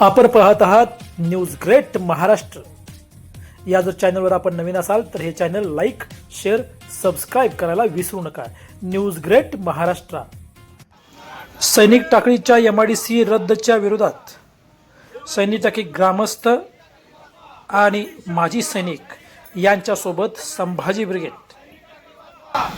आपण पाहत आहात न्यूज ग्रेट महाराष्ट्र। या जर चॅनलवर आपण नवीन असाल तर हे चॅनल लाईक, शेअर, सबस्क्राईब करायला विसरू नका। News great Maharashtra. सैनिक टाकळीच्या MIDC रद्दच्या विरोधात सैनिक टाकी ग्रामस्थ आणि माजी सैनिक यांच्यासोबत संभाजी ब्रिगेड।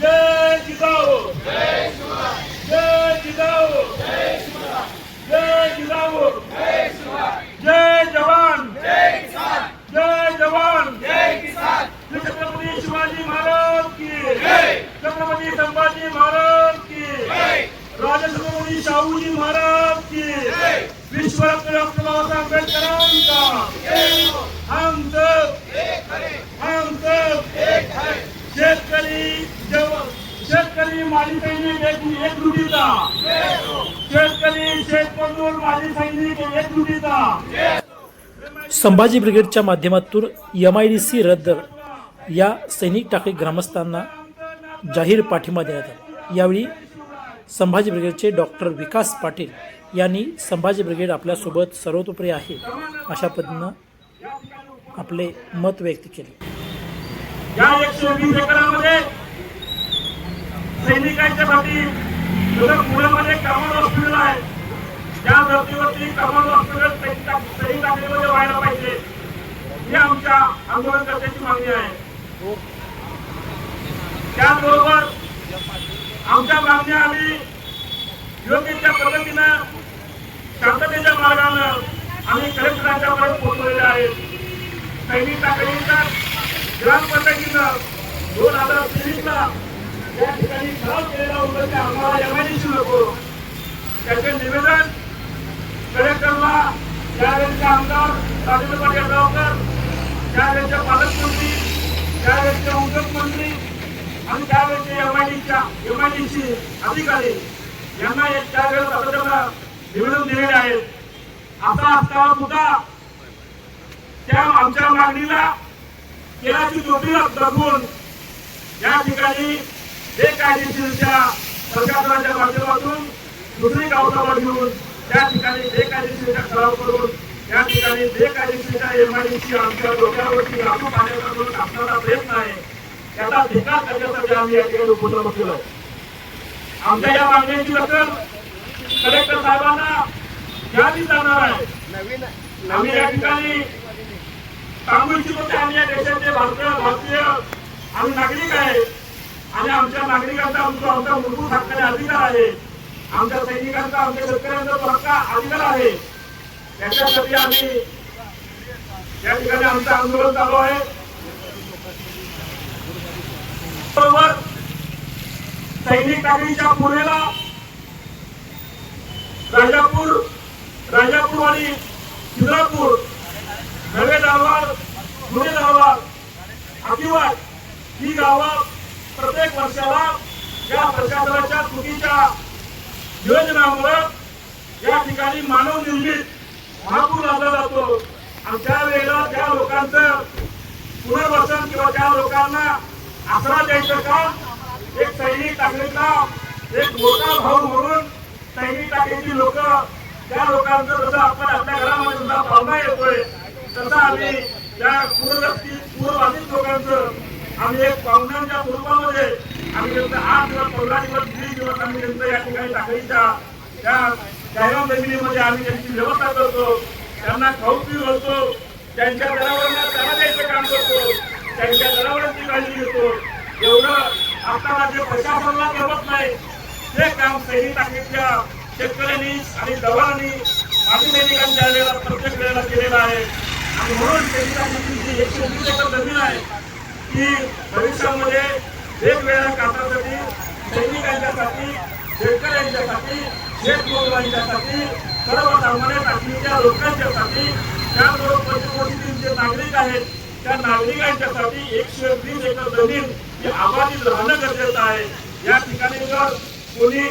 जय जिजाऊ, जय शिवराय, जय जिजाऊ, जय शिवराय, जय जिजाऊ, जय शिवराय, जय जवान, जय किसान, जय जवान, जय किसान। छत्रपती शिवाजी महाराज की जय, छत्रपती संभाजी महाराज की जय, राजछत्रपती शाहूजी महाराज की जय, विश्वरत्न डॉक्टर बाबासाहेब आंबेडकरांचा जय। हम सब एक है, हम सब एक है। शेतकरी माजी सैनिक एकजुटीचा, शेतकरी शेतमजूर माजी सैनिक एकजुटीचा। संभाजी ब्रिगेडच्या माध्यमातून MIDC रद्द या सैनिक टाकळी ग्रामस्थांना जाहीर पाठिंबा देण्यात आला। यावेळी संभाजी ब्रिगेडचे डॉक्टर विकास पाटील यांनी संभाजी ब्रिगेड आपल्यासोबत सर्वतोपरी आहे अशा पद्धतीनं आपले मत व्यक्त केले। या 120 एकरामध्ये सैनिकांच्या पाठी पुण्यामध्ये कमांड हॉस्पिटल आहे। त्या धर्तीवरती कमांड हॉस्पिटल सैनिक टाकळीमध्ये व्हायला पाहिजे ही आमच्या आंदोलनकर्त्यांची मागणी आहे। त्याचबरोबर आमच्या मागण्या आम्ही योग्य त्या पद्धतीनं शांततेच्या मार्गानं आम्ही कलेक्टरांच्यापर्यंत पोहोचवलेल्या आहेत। सैनिक टाकळीचा ग्रामपंचायतीनं 2023ला या ठिकाणी ठराव केलेला होता की आम्हाला MIDC नको। त्याचे निवेदन कलेक्टरला त्यावेळेचे आमदार राजेंद्र पाटील गावकर, त्यावेळेचे पालकमंत्री, त्यावेळेचे उद्योगमंत्री आणि त्यावेळेचे MIDC अधिकारी यांना त्यावेळेस सातत्यानं निवेदन दिलेले आहेत। असा असताना सुद्धा त्या आमच्या मागणीला केलाची चोटी दाखवून या ठिकाणी बेकायदेशीरच्या प्रशासनाच्या माध्यमातून दुसरी गावसभा घेऊन त्या ठिकाणी बेकायदेशीरचा ठराव करून या ठिकाणी बेकायदेशीरच्या MIDC आमच्या डोक्यावरती लागू पाण्याचा असणारा प्रयत्न आहे त्याचा धिक्कार करण्यासाठी आम्ही या ठिकाणी उपोषण बसलो। आमच्या या मागण्यांची दखल कलेक्टर साहेबांना घ्यावी जाणार आहे। आम्ही या ठिकाणी सांगू इच्छितो की आम्ही या देशाचे भारतीय आम्ही नागरिक आहे आणि आमच्या नागरिकांचा आमचा मूलभूत हक्काने अधिकार आहे। आमच्या सैनिकांचा, आमच्या शेतकऱ्यांचा हक्क अधिकार आहे। त्याच्यासाठी आम्ही या ठिकाणी आमचं आंदोलन चालू आहे। बरोबर सैनिक टाकळीच्या पूर्वेला राजापूरवाडी, खिद्रापूर, नवे दारवाड, जुने दारवाड, आदिवाड ही गावं प्रत्येक वर्षाला या प्रशासनाच्या चुकीच्या योजनामुळे या ठिकाणी मानव निर्मित महापूर आणला जातो आणि त्यावेळेला त्या लोकांचं पुनर्वसन किंवा त्या लोकांना आसरा द्यायचं काम एक सैनिक टाकळीचा एक मोठा भाऊ म्हणून सैनिक टाकळीची लोक त्या लोकांचं जसं आपण आपल्या घरामध्ये सुद्धा पाहुणा येतोय तसं आम्ही या पूरबाधित लोकांचं आम्ही एक पाहुण्यांच्या स्वरूपामध्ये आम्ही त्यांचं 8 दिवस 15 दिवस 20 दिवस आम्ही त्यांचं या ठिकाणी टाकळीच्या त्या जाहीर जमिनीमध्ये आम्ही त्यांची व्यवस्था करतो, त्यांना खाऊ पिऊ घालतो, त्यांच्या जनावरांना चारा द्यायचं काम करतो, त्यांच्या जनावरांची काळजी घेतो। एवढं असताना जे प्रशासनाला जमत नाही ते काम सैनिक टाकळीच्या शेतकऱ्यांनी आणि जवानांनी माजी सैनिकांच्या वेळेला प्रत्येक वेळेला केलेलं आहे। आणि म्हणून सैनिक टाकळीची 120 एकर जमीन आहे की भविष्यामध्ये वेगवेगळ्या कामासाठी सैनिकांच्यासाठी, शेतकऱ्यांच्यासाठी, शेतमजुरांच्यासाठी, सर्वसामान्य टाकळीच्या लोकांच्यासाठी, त्याचबरोबर 25 कोटी जे नागरिक आहेत त्या नागरिकांच्यासाठी 120 एकर जमीन ही आबादीत राहणं गरजेचं आहे। या ठिकाणी जर कोणी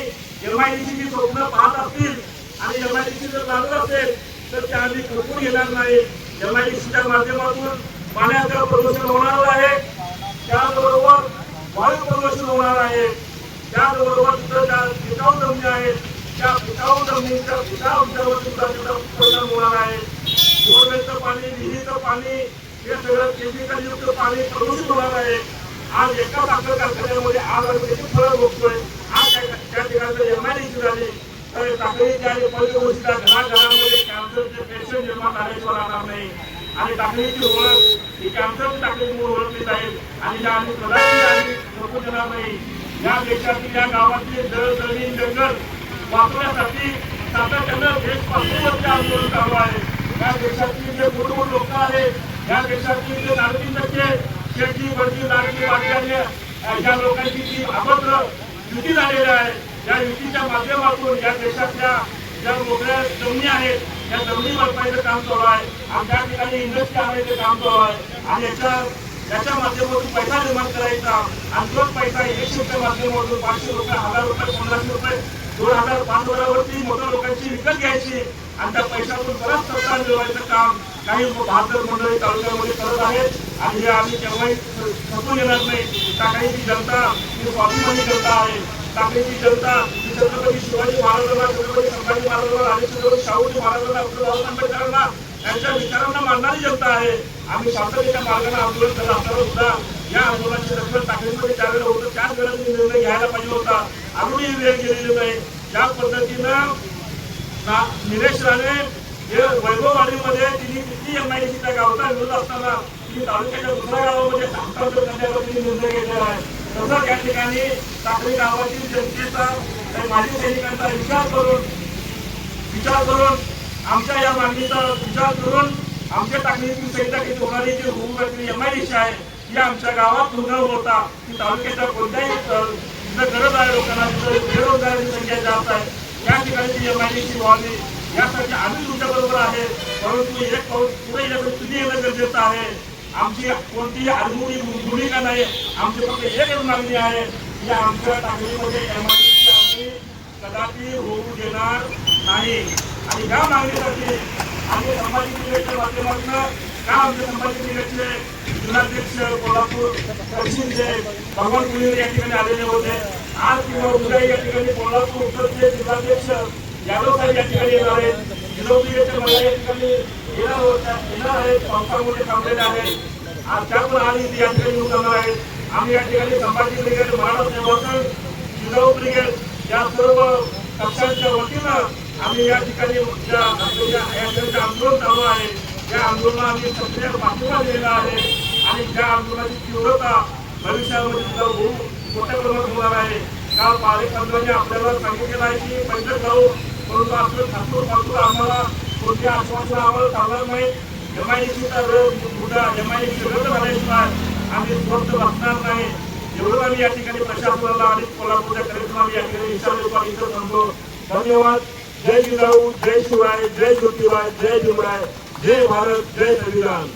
MIDCची स्वप्न पाहत असतील आणि MIDC जर लागत असेल तर ते आम्ही खपवून घेणार नाही। MIDCच्या माध्यमातून पाण्याचं प्रदूषण होणार आहे, त्याचबरोबर वायू प्रदूषण होणार आहे, त्याचबरोबर तिथं ज्या पिकाऊ जमिनी आहेत त्या पिकाऊ जमिनीच्या पिकाऊ उंचावर सुद्धा परिणाम होणार आहे। हे सगळं केमिकल युक्त पाणी प्रदूषित होणार आहे. आज एका साखर कारखान्यामध्ये आज आम्ही त्याची फळं भोगतोय. आज त्या ठिकाणी एमआयडीसी झाली तर टाकळीच्या आणि पलीकडच्या घराघरामध्ये कॅन्सरचे पेशंट निर्माण झाल्याशिवाय राहणार नाही. आणि टाकळीची ओळख ही कॅन्सरची टाकळीची ओळखली जाईल आणि ज्या आम्ही प्रधानमंत्री नको देणार नाही. या देशातील या गावातील जळ जमीन जंगल वाचवण्यासाठी सातत्यानं देश पातळीवरती आंदोलन चालू आहे. या देशातील जे मोठमोठे लोक आहेत, या देशातील जे 3% शेती बडती नागरी वाटल्याने ज्या लोकांची जी अभद्र युती झालेली आहे, या युतीच्या माध्यमातून या देशातल्या ज्या मोकळ्या जमिनी आहेत त्या जमिनी भरपाईचं काम चालू आहे आणि त्या ठिकाणी इंडस्ट्री आणायचं काम चालू आहे. आणि याच्या माध्यमातून पैसा निर्माण करायचा आणि तोच पैसा इलेक्शनच्या माध्यमातून 500 रुपये 1000 रुपये 1500 रुपये 2000 5,000वरती मोठ्या लोकांची विकत घ्यायची आणि त्या पैशातून परत सत्ता मिळवायचं काम काही बहादूर मंडळी तालुक्यामध्ये करत आहेत. आणि हे आम्ही केव्हाही थकून येणार नाही. टाकळीची जनता ही स्वाभिमानी जनता आहे. टाकळीची जनता ही छत्रपती शिवाजी महाराजांना, छत्रपती संभाजी महाराजांना आणि छत्रपती शाहूजी महाराजांना, डॉक्टर आंबेडकरांना यांच्या विचारांना मानणारी जनता आहे. आम्ही शांततेच्या मार्गाने आंदोलन करत असताना सुद्धा या आंदोलनाची दखल टाकळीमध्ये ज्यावेळेला होतं त्याच वेळेला निर्णय घ्यायला पाहिजे होता. अजूनही वेळ गेलेली नाही. ज्या पद्धतीनं निलेश राणे हे वैभववाडीमध्ये तिने किती एमआयडीसी त्या गावचा विरोध असताना तिने तालुक्याच्या दुसऱ्या गावामध्ये हस्तांतर करण्याचा तिने निर्णय घेतलेला आहे. तसंच या ठिकाणी टाकळी गावातील जनतेचा माजी सैनिकांचा विचार करून आमच्या या मागणीचा विचार करून आमच्या टाकळीतील सैनिकांची होणारी जी होऊन एमआयडीसी आहे ही आमच्या गावात न होता ती तालुक्याच्या कोणत्याही जिथं गरज आहे लोकांना, जिथं बेरोजगारांची संख्या जास्त आहे या ठिकाणी ती एमआयडीसी व्हावी यासाठी आम्ही तुमच्याबरोबर आहे. परंतु एक पाऊल पुढे येण्यासाठी तुम्ही येणं गरजेचं आहे. आमची कोणतीही आडमुठी भूमिका नाही. आमची फक्त एकच मागणी आहे की आमच्या टाकळीमध्ये एमआयडीसी आम्ही कदापि होऊ देणार नाही. आणि या मागणीसाठी आम्ही संभाजी ब्रिगेडच्या माध्यमातून का आमचे संभाजी ब्रिगेडचे जिल्हाध्यक्ष कोल्हापूर पश्चिमचे भगवान कुलीर या ठिकाणी आलेले होते. आज किंवा उद्या या ठिकाणी कोल्हापूर उत्तरचे जिल्हाध्यक्ष यादव साहेब या ठिकाणी येणार आहेत. जिल्हा ब्रिगेडच्या महिला या ठिकाणी येणार आहेत. पावसामध्ये थांबलेले आहेत. आज त्या पण आणि या ठिकाणी येऊन जाणार आहेत. आम्ही या ठिकाणी संभाजी ब्रिगेड, मराठा सेवा संघ, जिल्हा ब्रिगेड या सर्व पक्षांच्या वतीनं आम्ही या ठिकाणी आंदोलन चालू आहे. या आंदोलनाला आम्ही सक्रिय पाठिंबा दिलेला आहे आणि त्या आंदोलनाची तीव्रता भविष्यामध्ये सुद्धा मोठ्या प्रमाणात होणार आहे. काल पालकमंत्र्यांनी आपल्याला सांगितलेलं आहे की बैठक जाऊ, परंतु आपलं ठाकूर आम्हाला कोणती आश्वासन आम्हाला चालणार नाही. एमआयडीसीचा मुद्दा एमआयडीसी रद्द झाल्याशिवाय आम्ही स्वस्त बसणार नाही. एवढं आम्ही या ठिकाणी प्रशासनाला आणि कोल्हापूरच्या कार्यक्रमाला या ठिकाणी इशारा इथं थांबतो. धन्यवाद. जय जिजाऊ, जय शिवराय, जय ज्योतिराय, जय भीमराय, जय भारत, जय संविधान.